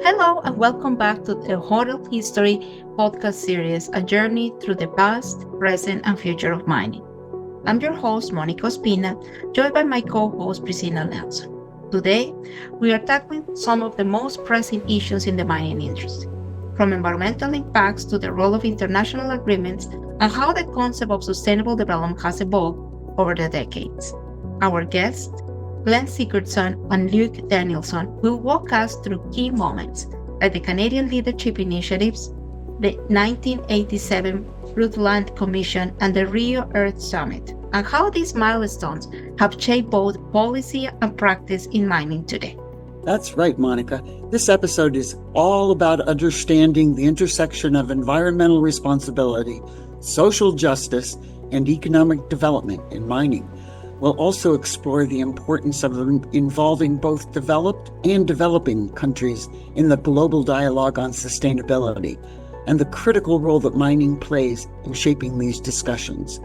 Hello, and welcome back to the Hotel History podcast series, a journey through the past, present, and future of mining. I'm your host, Mónica Ospina, joined by my co host, Priscilla Nelson. Today, we are tackling some of the most pressing issues in the mining industry, from environmental impacts to the role of international agreements and how the concept of sustainable development has evolved over the decades. Our guests, Sigurdson and Luke Danielson, will walk us through key moments like the Canadian Leadership Initiatives, the 1987 Brundtland Commission, and the Rio Earth Summit, and how these milestones have shaped both policy and practice in mining today. That's right, Monica. This episode is all about understanding the intersection of environmental responsibility, social justice, and economic development in mining. We'll also explore the importance of involving both developed and developing countries in the global dialogue on sustainability, and the critical role that mining plays in shaping these discussions.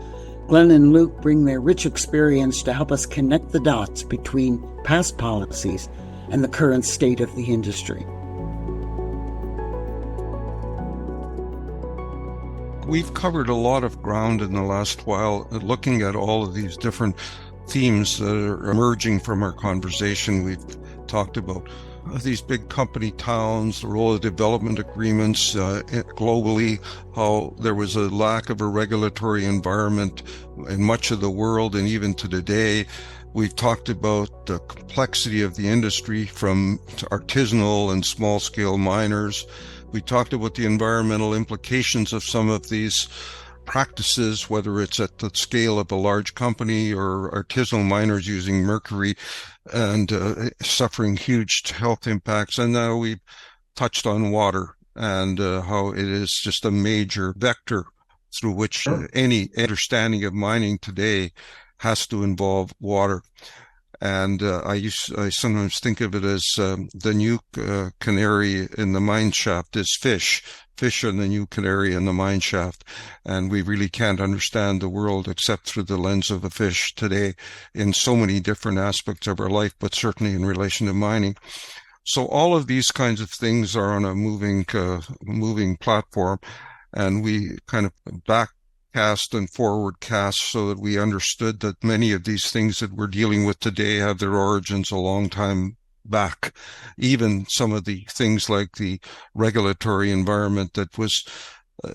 Glenn and Luke bring their rich experience to help us connect the dots between past policies and the current state of the industry. We've covered a lot of ground in the last while, looking at all of these different themes that are emerging from our conversation. We've talked about these big company towns, the role of development agreements globally, how there was a lack of a regulatory environment in much of the world and even to today. We've talked about the complexity of the industry from artisanal and small-scale miners. We talked about the environmental implications of some of these practices, whether it's at the scale of a large company or artisanal miners using mercury and suffering huge health impacts. And now we've touched on water and how it is just a major vector through which any understanding of mining today has to involve water. And I sometimes think of it as the new canary in the mine shaft is fish are the new canary in the mine shaft. And we really can't understand the world except through the lens of a fish today in so many different aspects of our life, but certainly in relation to mining. So all of these kinds of things are on a moving platform, and we kind of backcast and forward cast so that we understood that many of these things that we're dealing with today have their origins a long time back. Even some of the things like the regulatory environment that was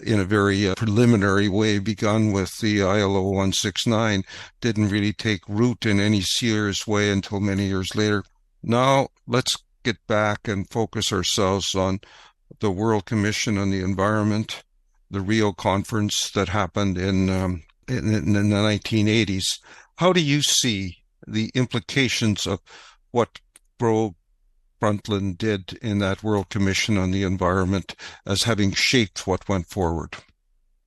in a very preliminary way begun with the ILO 169 didn't really take root in any serious way until many years later. Now let's get back and focus ourselves on the World Commission on the Environment, the Rio conference that happened in the 1980s. How do you see the implications of what Brundtland did in that World Commission on the Environment as having shaped what went forward?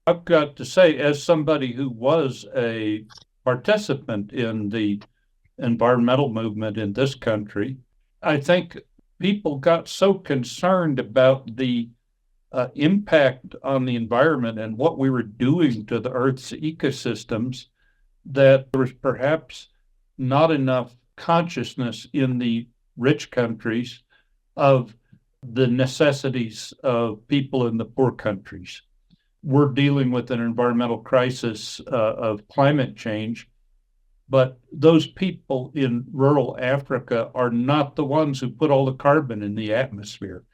I've got to say, as somebody who was a participant in the environmental movement in this country, I think people got so concerned about the impact on the environment and what we were doing to the Earth's ecosystems that there was perhaps not enough consciousness in the rich countries of the necessities of people in the poor countries. We're dealing with an environmental crisis of climate change, but those people in rural Africa are not the ones who put all the carbon in the atmosphere.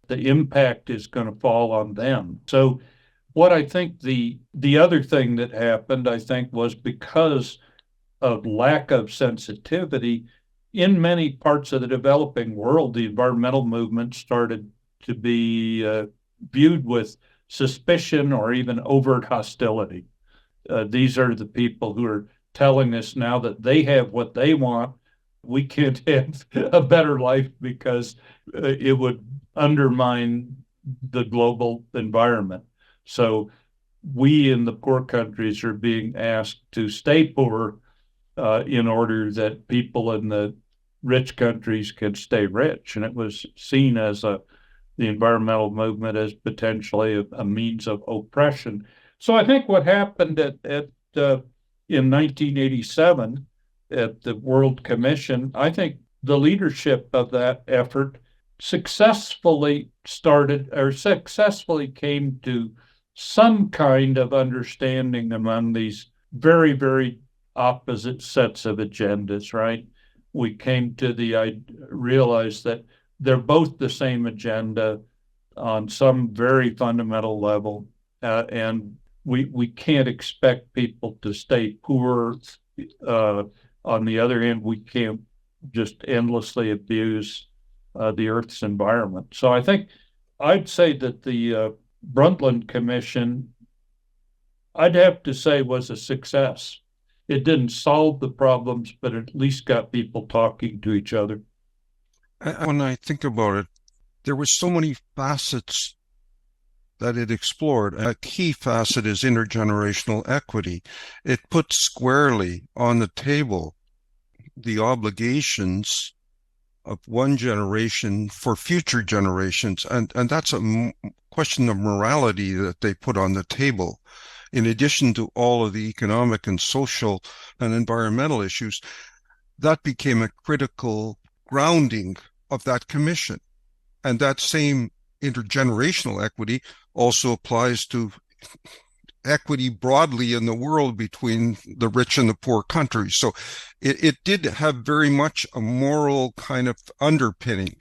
The impact is going to fall on them. So what I think the other thing that happened, I think, was because of lack of sensitivity in many parts of the developing world, the environmental movement started to be viewed with suspicion or even overt hostility. These are the people who are telling us now that they have what they want. We can't have a better life because it would undermine the global environment. So we in the poor countries are being asked to stay poor in order that people in the rich countries can stay rich. And it was seen as the environmental movement as potentially a means of oppression. So I think what happened in 1987 at the World Commission, I think the leadership of that effort successfully came to some kind of understanding among these very, very opposite sets of agendas, right? We came to realize that they're both the same agenda on some very fundamental level, and we can't expect people to stay poor. On the other hand, we can't just endlessly abuse the Earth's environment. So I think I'd say that the Brundtland Commission, I'd have to say, was a success. It didn't solve the problems, but at least got people talking to each other. When I think about it, there were so many facets that it explored. A key facet is intergenerational equity. It put squarely on the table the obligations of one generation for future generations. And that's a question of morality that they put on the table. In addition to all of the economic and social and environmental issues, that became a critical grounding of that commission. And that same intergenerational equity also applies to equity broadly in the world between the rich and the poor countries. So it did have very much a moral kind of underpinning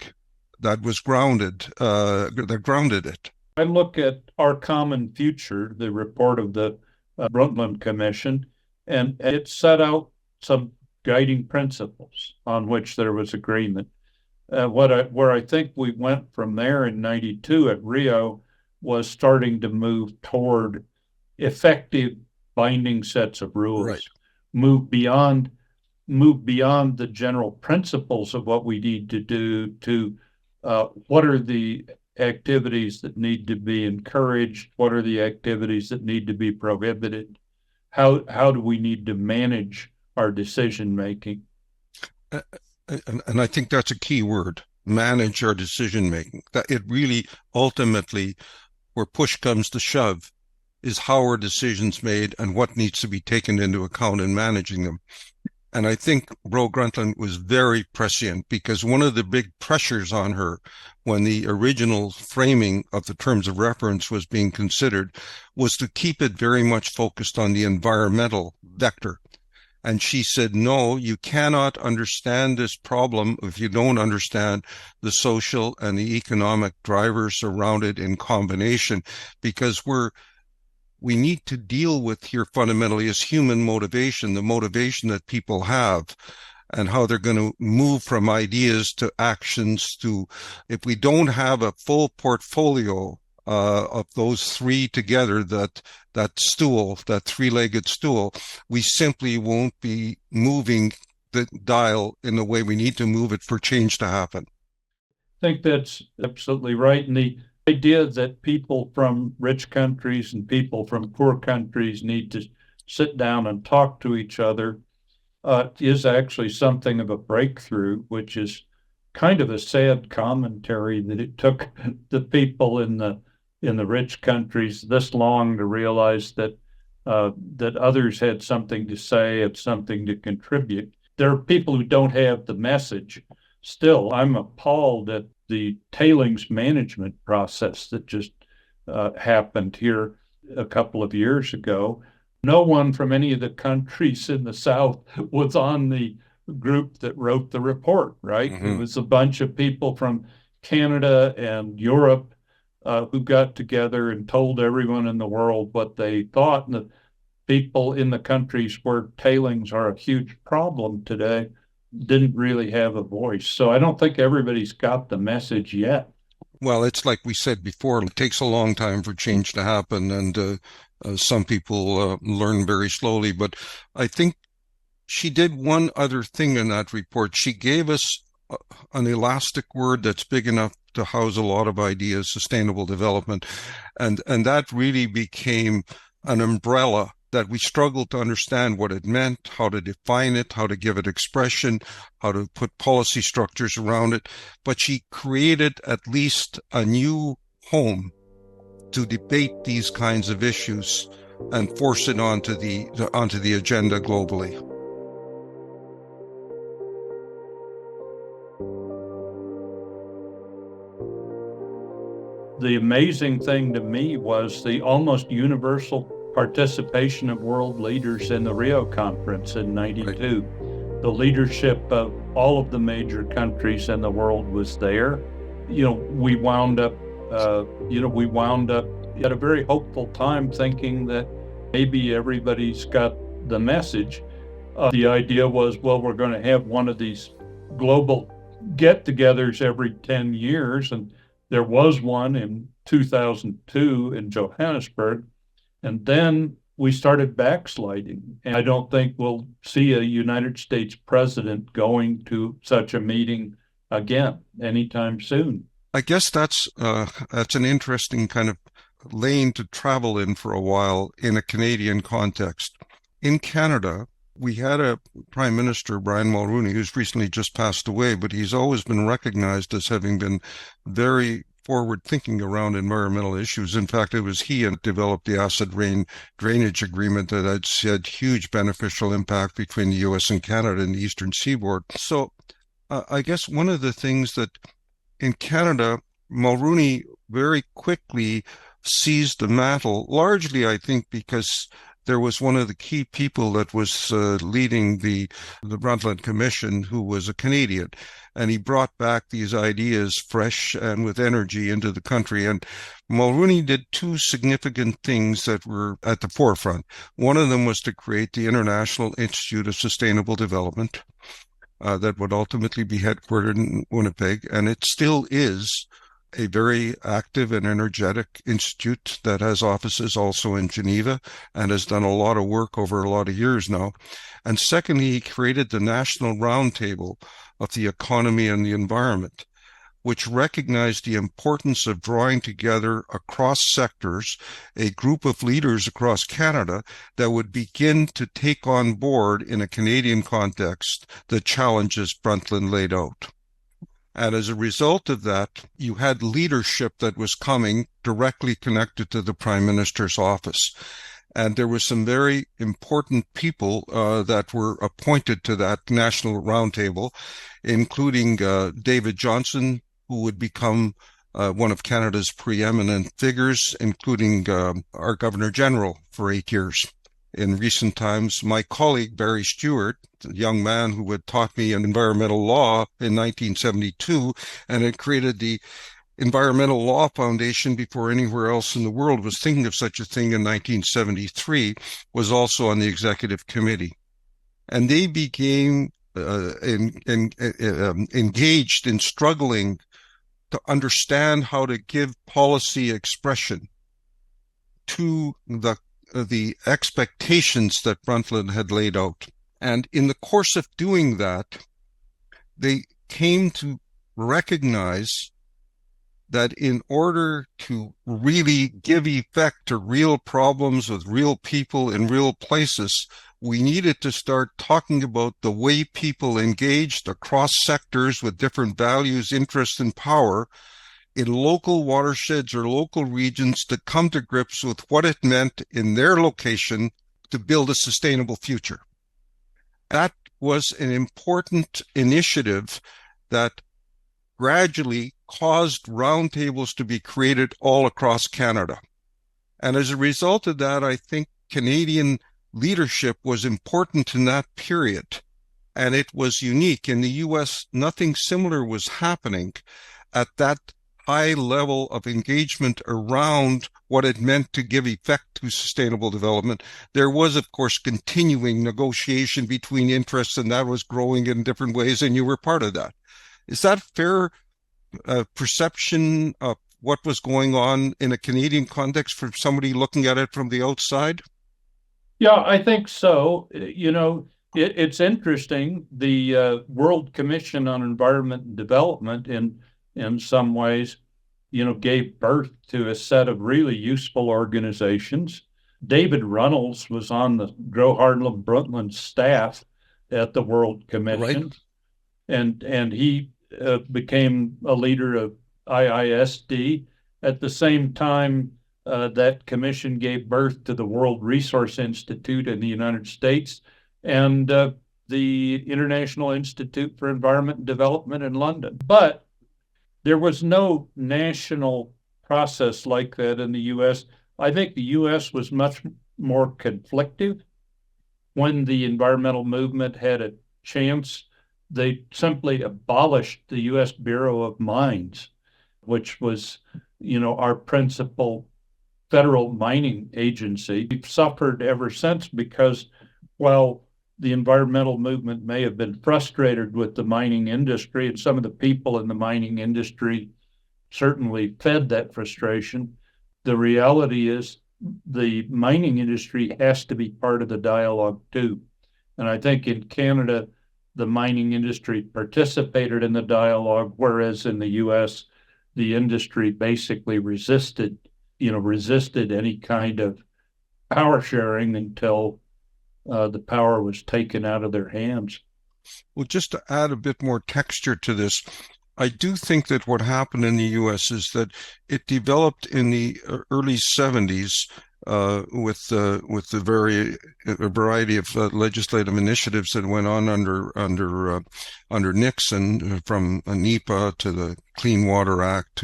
that was that grounded it. I look at Our Common Future, the report of the Brundtland Commission, and it set out some guiding principles on which there was agreement. Where I think we went from there in '92 at Rio was starting to move toward effective binding sets of rules, right. move beyond the general principles of what we need to do to what are the activities that need to be encouraged, what are the activities that need to be prohibited, how do we need to manage our decision making. And I think that's a key word, manage our decision making. That it really ultimately, where push comes to shove, is how are decisions made and what needs to be taken into account in managing them. And I think Ro Brundtland was very prescient, because one of the big pressures on her when the original framing of the terms of reference was being considered was to keep it very much focused on the environmental vector. And she said, no, you cannot understand this problem if you don't understand the social and the economic drivers around it in combination, because we need to deal with here fundamentally is human motivation, the motivation that people have, and how they're going to move from ideas to actions to, if we don't have a full portfolio of those three together, that stool, that three-legged stool, we simply won't be moving the dial in the way we need to move it for change to happen. I think that's absolutely right. And the idea that people from rich countries and people from poor countries need to sit down and talk to each other is actually something of a breakthrough, which is kind of a sad commentary that it took the people in the rich countries this long to realize that others had something to say, had something to contribute. There are people who don't have the message. Still, I'm appalled at the tailings management process that just happened here a couple of years ago. No one from any of the countries in the South was on the group that wrote the report, right? Mm-hmm. It was a bunch of people from Canada and Europe who got together and told everyone in the world what they thought. And the people in the countries where tailings are a huge problem today didn't really have a voice. So I don't think everybody's got the message yet. Well, it's like we said before, it takes a long time for change to happen, and some people learn very slowly. But I think she did one other thing in that report. She gave us an elastic word that's big enough to house a lot of ideas, sustainable development. And that really became an umbrella that we struggled to understand what it meant, how to define it, how to give it expression, how to put policy structures around it. But she created at least a new home to debate these kinds of issues and force it onto the agenda globally. the amazing thing to me was the almost universal participation of world leaders in the Rio Conference in '92. Right. The leadership of all of the major countries in the world was there. We wound up at a very hopeful time thinking that maybe everybody's got the message. The idea was, well, we're going to have one of these global get-togethers every 10 years, and there was one in 2002 in Johannesburg, and then we started backsliding. And I don't think we'll see a United States president going to such a meeting again anytime soon. I guess that's an interesting kind of lane to travel in for a while in a Canadian context. In Canada, we had a Prime Minister, Brian Mulroney, who's recently just passed away, but he's always been recognized as having been very forward-thinking around environmental issues. In fact, it was he that developed the acid rain drainage agreement that had huge beneficial impact between the U.S. and Canada and the Eastern Seaboard. So I guess one of the things that in Canada, Mulroney very quickly seized the mantle, largely, I think, because there was one of the key people that was leading the Brundtland Commission who was a Canadian, and he brought back these ideas fresh and with energy into the country. And Mulroney did two significant things that were at the forefront. One of them was to create the International Institute of Sustainable Development that would ultimately be headquartered in Winnipeg, and it still is a very active and energetic institute that has offices also in Geneva and has done a lot of work over a lot of years now. And secondly, he created the National Roundtable of the Economy and the Environment, which recognized the importance of drawing together across sectors a group of leaders across Canada that would begin to take on board in a Canadian context the challenges Brundtland laid out. And as a result of that, you had leadership that was coming directly connected to the Prime Minister's office. And there were some very important people that were appointed to that National Roundtable, including David Johnston, who would become one of Canada's preeminent figures, including our Governor General for 8 years. In recent times, my colleague, Barry Stewart, a young man who had taught me environmental law in 1972 and had created the Environmental Law Foundation before anywhere else in the world was thinking of such a thing in 1973, was also on the executive committee. And they became engaged in struggling to understand how to give policy expression to the expectations that Brundtland had laid out. And in the course of doing that, they came to recognize that in order to really give effect to real problems with real people in real places, we needed to start talking about the way people engaged across sectors with different values, interests, and power in local watersheds or local regions to come to grips with what it meant in their location to build a sustainable future. That was an important initiative that gradually caused roundtables to be created all across Canada. And as a result of that, I think Canadian leadership was important in that period. And it was unique. In the U.S., nothing similar was happening at that high level of engagement around what it meant to give effect to sustainable development. There was, of course, continuing negotiation between interests, and that was growing in different ways, and you were part of that. Is that fair perception of what was going on in a Canadian context for somebody looking at it from the outside? Yeah, I think so. It's interesting. The World Commission on Environment and Development in some ways, gave birth to a set of really useful organizations. David Runnels was on the Gro Harlem Brundtland staff at the World Commission. Right. And he became a leader of IISD. At the same time, that commission gave birth to the World Resource Institute in the United States and the International Institute for Environment and Development in London. But there was no national process like that in the U.S. I think the U.S. was much more conflictive. When the environmental movement had a chance, they simply abolished the U.S. Bureau of Mines, which was, our principal federal mining agency. We've suffered ever since because, while the environmental movement may have been frustrated with the mining industry, and some of the people in the mining industry certainly fed that frustration, the reality is the mining industry has to be part of the dialogue too. And I think in Canada, the mining industry participated in the dialogue, whereas in the US, the industry basically resisted any kind of power sharing until the power was taken out of their hands. Well, just to add a bit more texture to this, I do think that what happened in the U.S. is that it developed in the early 70s with the variety of legislative initiatives that went on under Nixon, from NEPA to the Clean Water Act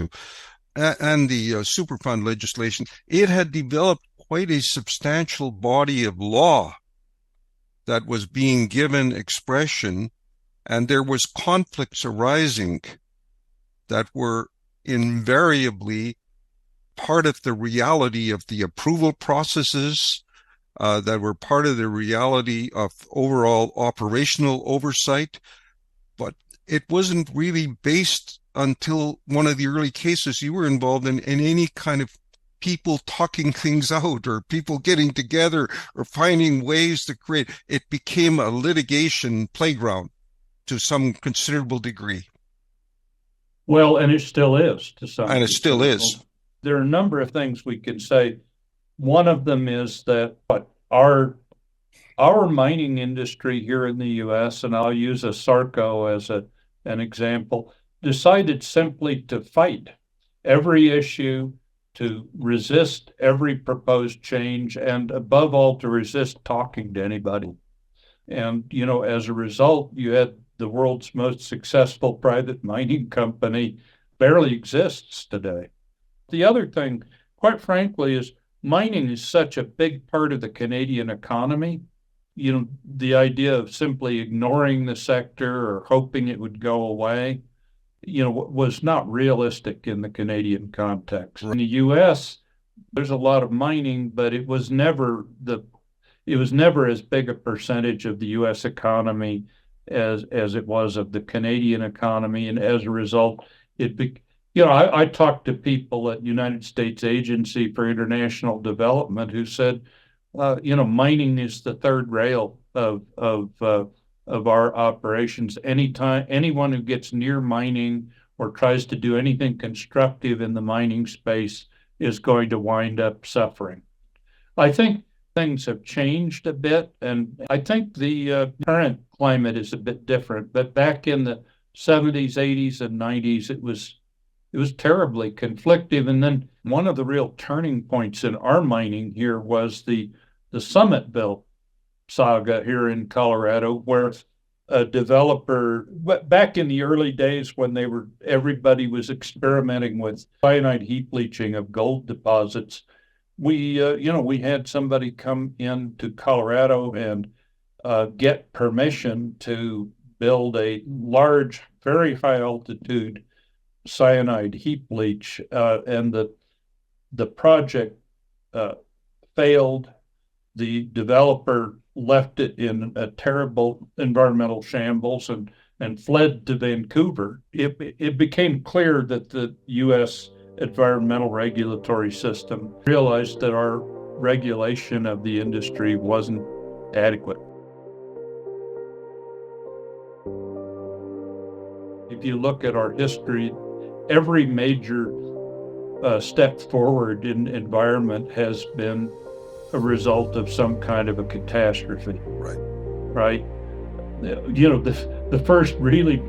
and the Superfund legislation. It had developed quite a substantial body of law that was being given expression, and there was conflicts arising that were invariably part of the reality of the approval processes, that were part of the reality of overall operational oversight. But it wasn't really based until one of the early cases you were involved in any kind of people talking things out or people getting together or finding ways to create. It became a litigation playground to some considerable degree. Well, and it still is to some And it still is. There are a number of things we can say. One of them is that our mining industry here in the U.S., and I'll use ASARCO as an example, decided simply to fight every issue, to resist every proposed change, and above all, to resist talking to anybody. And, as a result, you had the world's most successful private mining company barely exists today. The other thing, quite frankly, is mining is such a big part of the Canadian economy. The idea of simply ignoring the sector or hoping it would go away, was not realistic in the Canadian context. In the U.S., there's a lot of mining, but it was never as big a percentage of the U.S. economy as it was of the Canadian economy, and as a result, I talked to people at United States Agency for International Development who said, mining is the third rail of our operations. Anyone who gets near mining or tries to do anything constructive in the mining space is going to wind up suffering. I think things have changed a bit, and I think the current climate is a bit different. But back in the 70s, 80s, and 90s, it was terribly conflictive. And then one of the real turning points in our mining here was the Summitville saga here in Colorado, where a developer, back in the early days when everybody was experimenting with cyanide heap leaching of gold deposits, we had somebody come into Colorado and get permission to build a large, very high altitude cyanide heap leach, and the project failed. The developer left it in a terrible environmental shambles and fled to Vancouver. It became clear that the U.S. environmental regulatory system realized that our regulation of the industry wasn't adequate. If you look at our history, every major step forward in environment has been a result of some kind of a catastrophe. Right. The first really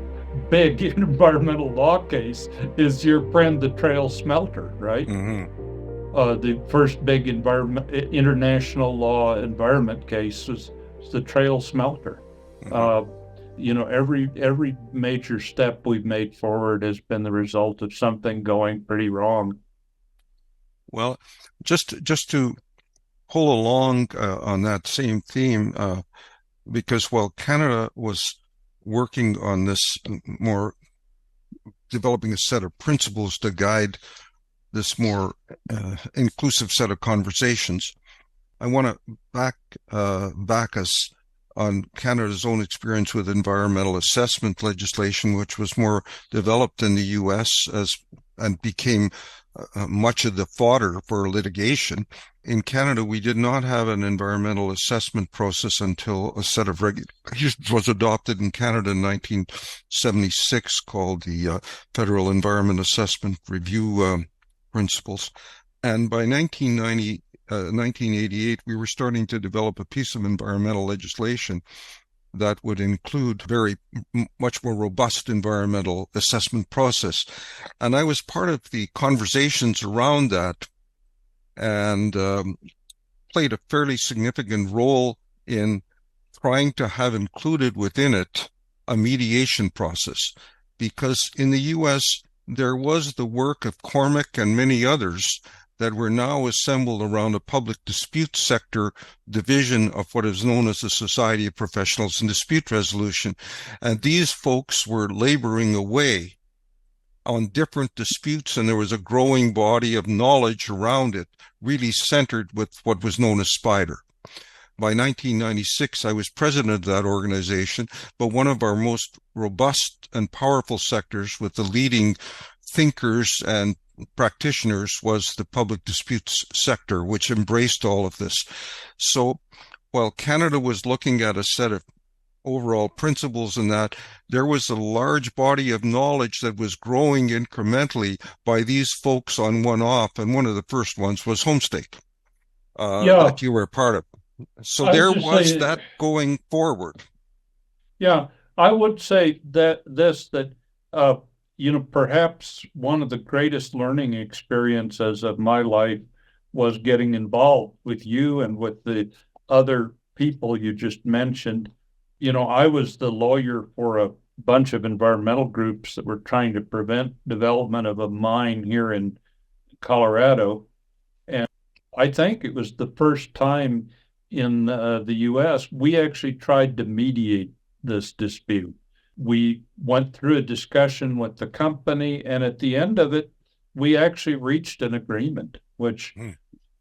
big environmental law case is your friend, the Trail Smelter, right? Mm-hmm. The first big international law environment case was the Trail Smelter. Mm-hmm. Every major step we've made forward has been the result of something going pretty wrong. Well, just to pull along on that same theme, because while Canada was working on this more, developing a set of principles to guide this more inclusive set of conversations, I want to back us on Canada's own experience with environmental assessment legislation, which was more developed in the U.S. and became much of the fodder for litigation. In Canada, we did not have an environmental assessment process until a set of regulations was adopted in Canada in 1976 called the Federal Environment Assessment Review Principles. And by 1988, we were starting to develop a piece of environmental legislation that would include much more robust environmental assessment process. And I was part of the conversations around that and played a fairly significant role in trying to have included within it a mediation process. Because in the U.S., there was the work of Cormack and many others that were now assembled around a public dispute sector division of what is known as the Society of Professionals in Dispute Resolution. And these folks were laboring away on different disputes, and there was a growing body of knowledge around it, really centered with what was known as SPIDER. By 1996, I was president of that organization, but one of our most robust and powerful sectors with the leading thinkers and practitioners was the public disputes sector, which embraced all of this. So while Canada was looking at a set of overall principles in that, there was a large body of knowledge that was growing incrementally by these folks on one-off, and one of the first ones was Homestake, that you were part of. So there was that going forward. Yeah, I would say that perhaps one of the greatest learning experiences of my life was getting involved with you and with the other people you just mentioned. I was the lawyer for a bunch of environmental groups that were trying to prevent development of a mine here in Colorado. And I think it was the first time in the U.S. we actually tried to mediate this dispute. We went through a discussion with the company, and at the end of it, we actually reached an agreement, which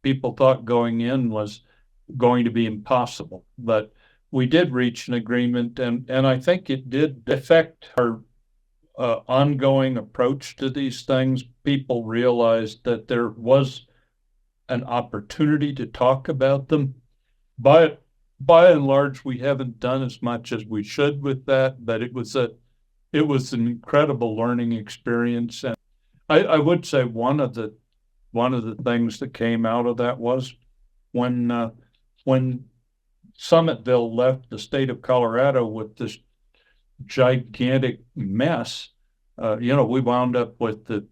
people thought going in was going to be impossible. But we did reach an agreement, and I think it did affect our ongoing approach to these things. People realized that there was an opportunity to talk about them. By and large, we haven't done as much as we should with that, but it was an incredible learning experience. And I would say one of the things that came out of that was when Summitville left the state of Colorado with this gigantic mess. We wound up with the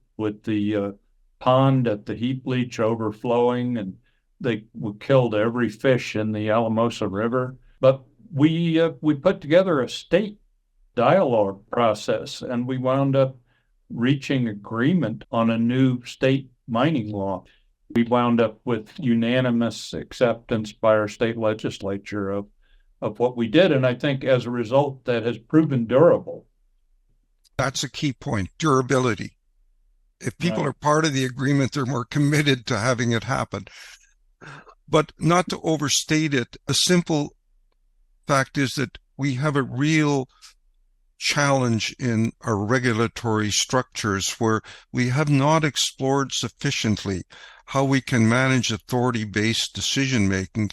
pond at the heap leach overflowing, and they killed every fish in the Alamosa River. But we put together a state dialogue process, and we wound up reaching agreement on a new state mining law. We wound up with unanimous acceptance by our state legislature of what we did. And I think as a result, that has proven durable. That's a key point, durability. If people are part of the agreement, they're more committed to having it happen. But not to overstate it, a simple fact is that we have a real challenge in our regulatory structures where we have not explored sufficiently how we can manage authority-based decision-making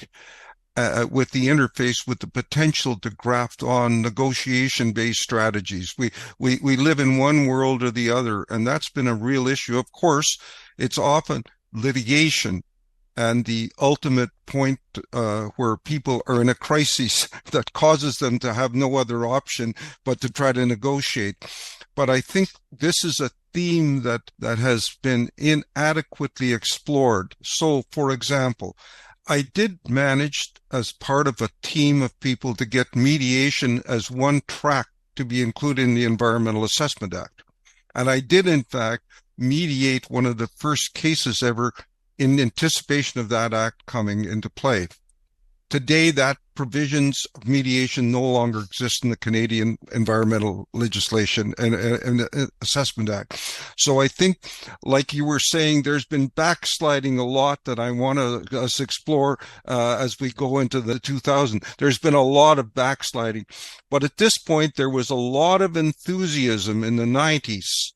with the interface with the potential to graft on negotiation-based strategies. We live in one world or the other, and that's been a real issue. Of course, it's often litigation and the ultimate point where people are in a crisis that causes them to have no other option but to try to negotiate. But I think this is a theme that has been inadequately explored. So, for example, I did manage as part of a team of people to get mediation as one track to be included in the Environmental Assessment Act. And I did, in fact, mediate one of the first cases ever in anticipation of that act coming into play. Today, that provisions of mediation no longer exist in the Canadian environmental legislation and assessment act. So I think, like you were saying, there's been backsliding a lot that I want us explore as we go into the 2000s. There's been a lot of backsliding, but at this point, there was a lot of enthusiasm in the 90s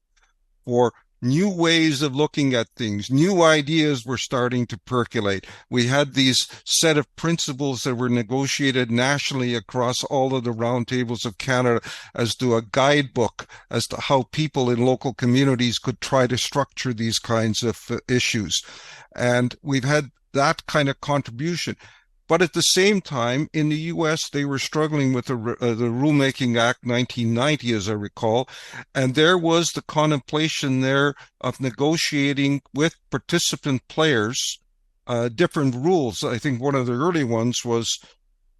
for new ways of looking at things. New ideas were starting to percolate. We had these set of principles that were negotiated nationally across all of the roundtables of Canada as to a guidebook as to how people in local communities could try to structure these kinds of issues. And we've had that kind of contribution. But at the same time, in the U.S., they were struggling with the Rulemaking Act 1990, as I recall, and there was the contemplation there of negotiating with participant players different rules. I think one of the early ones was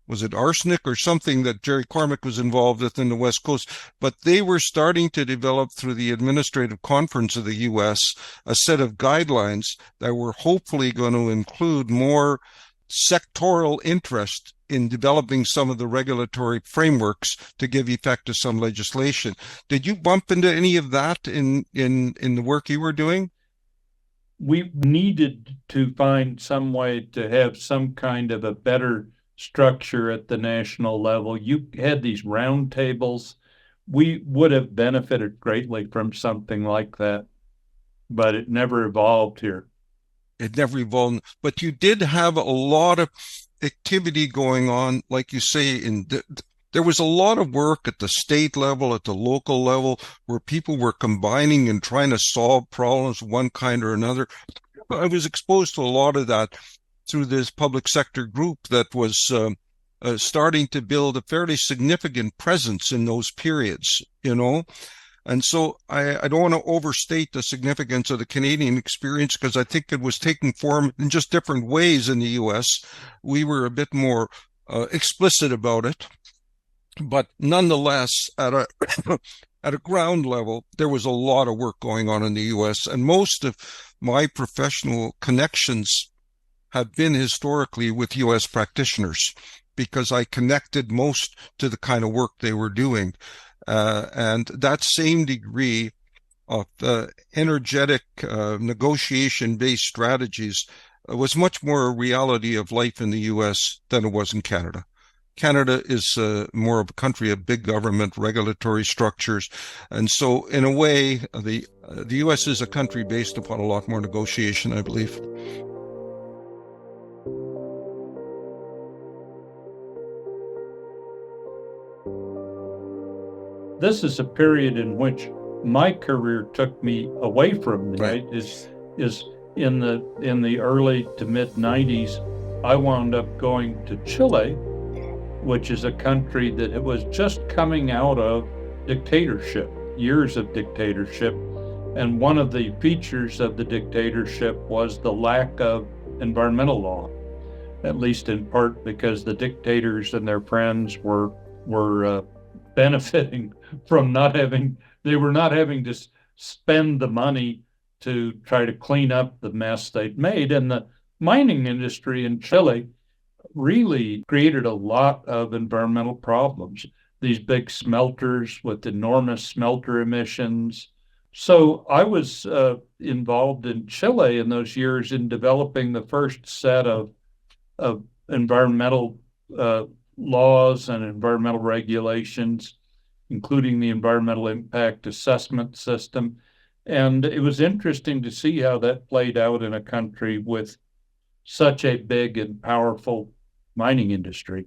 it arsenic or something that Jerry Cormack was involved with in the West Coast? But they were starting to develop through the Administrative Conference of the U.S. a set of guidelines that were hopefully going to include more sectoral interest in developing some of the regulatory frameworks to give effect to some legislation. Did you bump into any of that in the work you were doing? We needed to find some way to have some kind of a better structure at the national level. You had these roundtables. We would have benefited greatly from something like that, but it never evolved here. It never evolved, but you did have a lot of activity going on, like you say, there was a lot of work at the state level, at the local level, where people were combining and trying to solve problems of one kind or another. I was exposed to a lot of that through this public sector group that was starting to build a fairly significant presence in those periods, you know. And so I don't want to overstate the significance of the Canadian experience because I think it was taking form in just different ways in the U.S. We were a bit more explicit about it. But nonetheless, at a ground level, there was a lot of work going on in the U.S. And most of my professional connections have been historically with U.S. practitioners because I connected most to the kind of work they were doing. And that same degree of energetic negotiation-based strategies was much more a reality of life in the U.S. than it was in Canada. Canada is more of a country of big government, regulatory structures. And so, in a way, the U.S. is a country based upon a lot more negotiation, I believe. This is a period in which my career took me away from the right. Is in the early to mid 90s. I wound up going to Chile, which is a country that it was just coming out of dictatorship, years of dictatorship. And one of the features of the dictatorship was the lack of environmental law, at least in part because the dictators and their friends were benefiting from they were not having to spend the money to try to clean up the mess they'd made. And the mining industry in Chile really created a lot of environmental problems. These big smelters with enormous smelter emissions. So I was involved in Chile in those years in developing the first set of environmental laws and environmental regulations, including the environmental impact assessment system. And it was interesting to see how that played out in a country with such a big and powerful mining industry.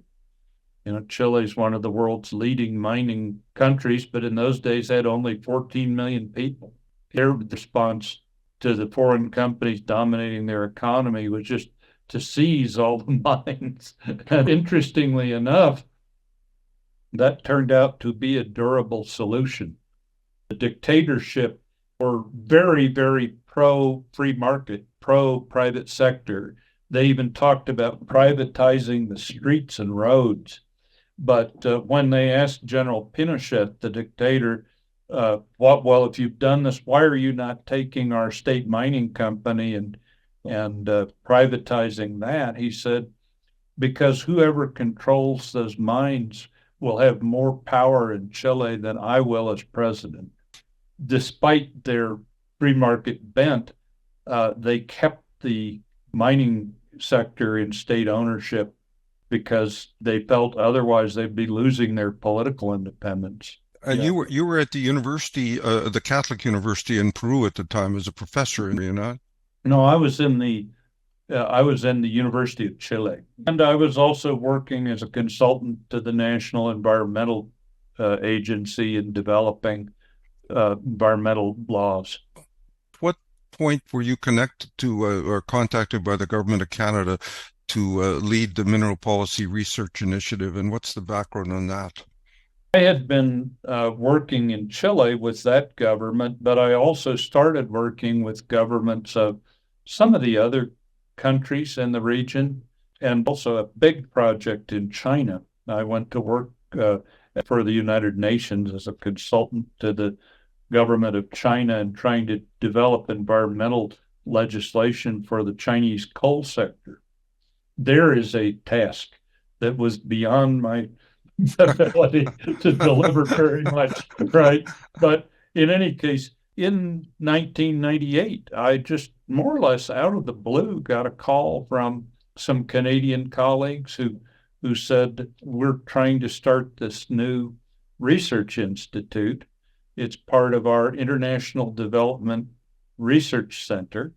You know, Chile is one of the world's leading mining countries, but in those days had only 14 million people. Their response to the foreign companies dominating their economy was just to seize all the mines. And interestingly enough, that turned out to be a durable solution. The dictatorship were very, very pro-free market, pro-private sector. They even talked about privatizing the streets and roads. But when they asked General Pinochet, the dictator, well, if you've done this, why are you not taking our state mining company and and privatizing that. He said, because whoever controls those mines will have more power in Chile than I will as president. Despite their free market bent, they kept the mining sector in state ownership because they felt otherwise they'd be losing their political independence. And you were at the university, the Catholic University in Peru at the time as a professor, were you not? No, I was in the University of Chile, and I was also working as a consultant to the National Environmental Agency in developing environmental laws. What point were you connected to or contacted by the government of Canada to lead the Mineral Policy Research Initiative, and what's the background on that? I had been working in Chile with that government, but I also started working with governments of some of the other countries in the region, and also a big project in China. I went to work for the United Nations as a consultant to the government of China and trying to develop environmental legislation for the Chinese coal sector. There is a task that was beyond my ability to deliver very much, right? But in any case, in 1998, I just more or less out of the blue got a call from some Canadian colleagues who said, we're trying to start this new research institute. It's part of our International Development Research Center,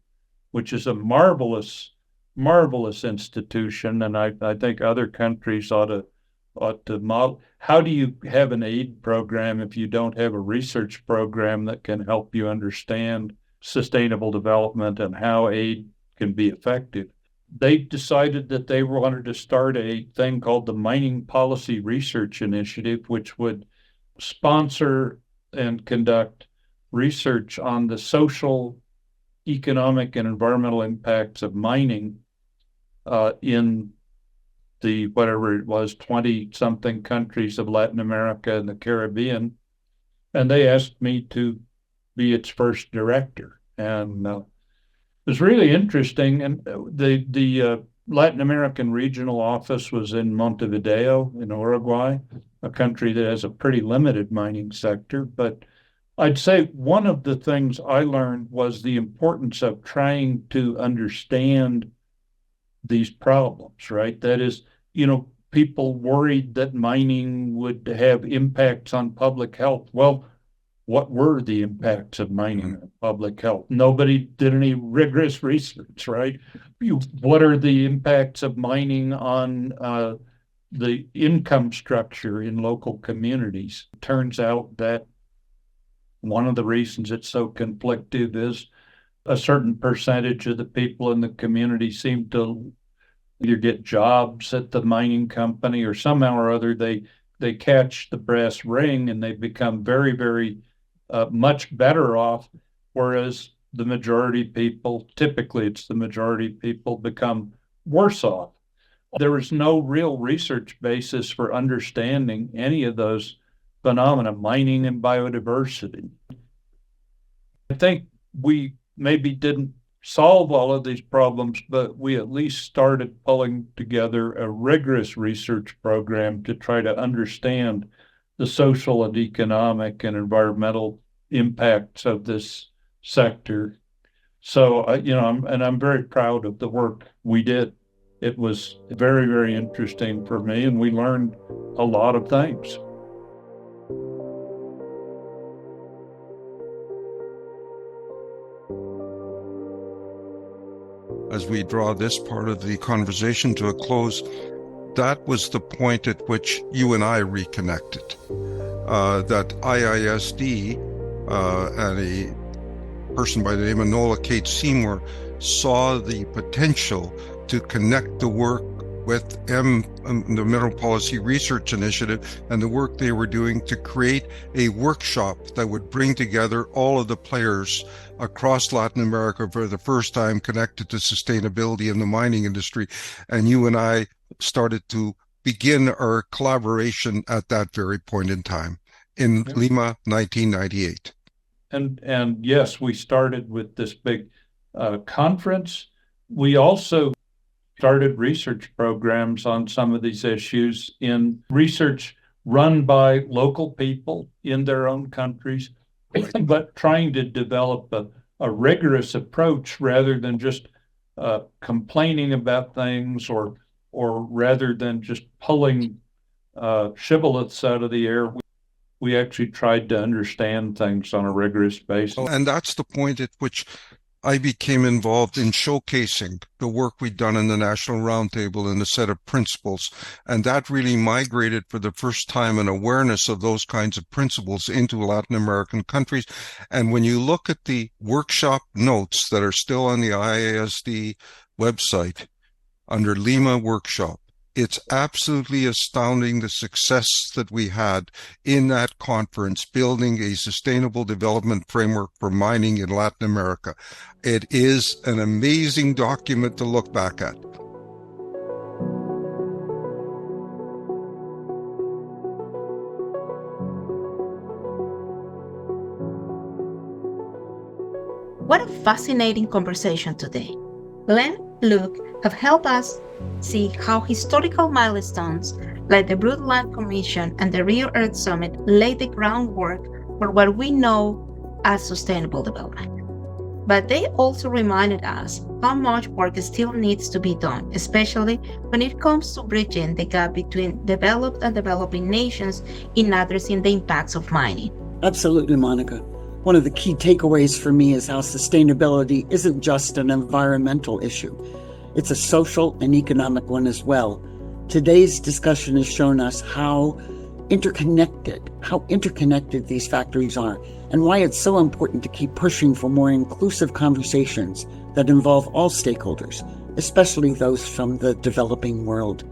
which is a marvelous institution, and I think other countries ought to model. How do you have an aid program if you don't have a research program that can help you understand sustainable development and how aid can be effective? They decided that they wanted to start a thing called the Mining Policy Research Initiative, which would sponsor and conduct research on the social, economic, and environmental impacts of mining in the, whatever it was, 20-something countries of Latin America and the Caribbean. And they asked me to be its first director. And it was really interesting. And the Latin American regional office was in Montevideo in Uruguay, a country that has a pretty limited mining sector. But I'd say one of the things I learned was the importance of trying to understand these problems, right? That is, people worried that mining would have impacts on public health. Well, what were the impacts of mining on public health? Nobody did any rigorous research, right? What are the impacts of mining on the income structure in local communities? Turns out that one of the reasons it's so conflictive is a certain percentage of the people in the community seem to either get jobs at the mining company or somehow or other they catch the brass ring and they become very, very much better off, whereas the majority people, typically it's the majority people, become worse off. There is no real research basis for understanding any of those phenomena, mining and biodiversity. I think we maybe didn't solve all of these problems, but we at least started pulling together a rigorous research program to try to understand the social and economic and environmental impacts of this sector. So, I'm very proud of the work we did. It was very, very interesting for me, and we learned a lot of things. As we draw this part of the conversation to a close, that was the point at which you and I reconnected. That IISD and a person by the name of Nola Kate Seymour saw the potential to connect the work with the Mineral Policy Research Initiative and the work they were doing to create a workshop that would bring together all of the players across Latin America for the first time connected to sustainability in the mining industry. And you and I started to begin our collaboration at that very point in time in Lima, 1998. And yes, we started with this big conference. We also started research programs on some of these issues in research run by local people in their own countries, but trying to develop a rigorous approach rather than just complaining about things or rather than just pulling shibboleths out of the air. We actually tried to understand things on a rigorous basis. And that's the point at which I became involved in showcasing the work we'd done in the National Roundtable and a set of principles. And that really migrated for the first time an awareness of those kinds of principles into Latin American countries. And when you look at the workshop notes that are still on the IASD website under Lima Workshop, it's absolutely astounding the success that we had in that conference, building a sustainable development framework for mining in Latin America. It is an amazing document to look back at. What a fascinating conversation today. Glenn, Luke have helped us see how historical milestones like the Brundtland Commission and the Rio Earth Summit laid the groundwork for what we know as sustainable development. But they also reminded us how much work still needs to be done, especially when it comes to bridging the gap between developed and developing nations in addressing the impacts of mining. Absolutely, Monica. One of the key takeaways for me is how sustainability isn't just an environmental issue. It's a social and economic one as well. Today's discussion has shown us how interconnected these factors are, and why it's so important to keep pushing for more inclusive conversations that involve all stakeholders, especially those from the developing world.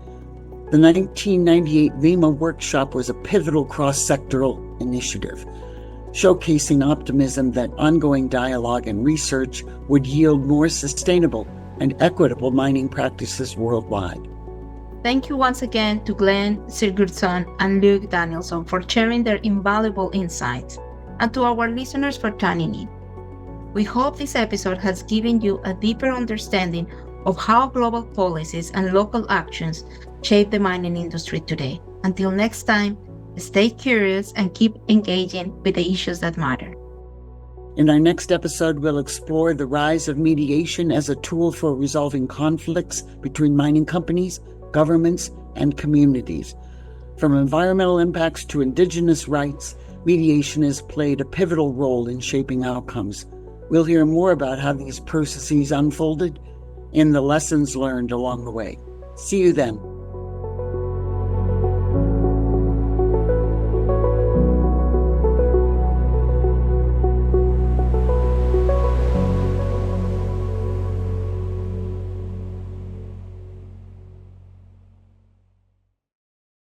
The 1998 Lima Workshop was a pivotal cross-sectoral initiative, showcasing optimism that ongoing dialogue and research would yield more sustainable and equitable mining practices worldwide. Thank you once again to Glenn Sigurdson and Luke Danielson for sharing their invaluable insights, and to our listeners for tuning in. We hope this episode has given you a deeper understanding of how global policies and local actions shape the mining industry today. Until next time, stay curious and keep engaging with the issues that matter. In our next episode, we'll explore the rise of mediation as a tool for resolving conflicts between mining companies, governments, and communities. From environmental impacts to indigenous rights, mediation has played a pivotal role in shaping outcomes. We'll hear more about how these processes unfolded and the lessons learned along the way. See you then.